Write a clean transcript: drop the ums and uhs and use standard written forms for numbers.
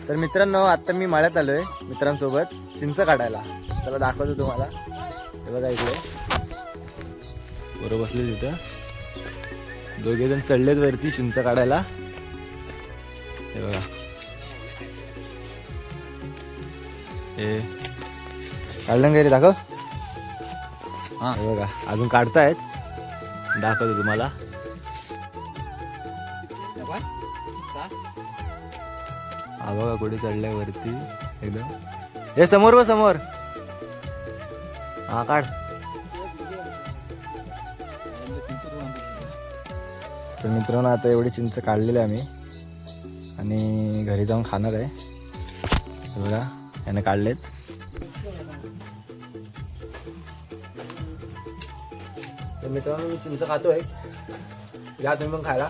तर मित्रांनो आता मी मळ्यात आलोय मित्रांसोबत चिंच काढायला. चला दाखवतो तुम्हाला. हे बघा इकडे बरोबर बसले तिथं दोघे जण चढलेत वरती चिंच काढायला. हे बघा हे काढलं घरी दाखव. हा हे बघा अजून काढतायत दाखवतो तुम्हाला. हा बघा कुठे चढलाय वरती एकदम. हे समोर व समोर. हा काढ. तर मित्रांनो आता एवढी चिंच काढलेली आम्ही आणि घरी जाऊन खाणार आहे. हे बघा याने काढलेत. तर मित्रांनो मी चिंच खातोय. या तुम्ही पण खायला.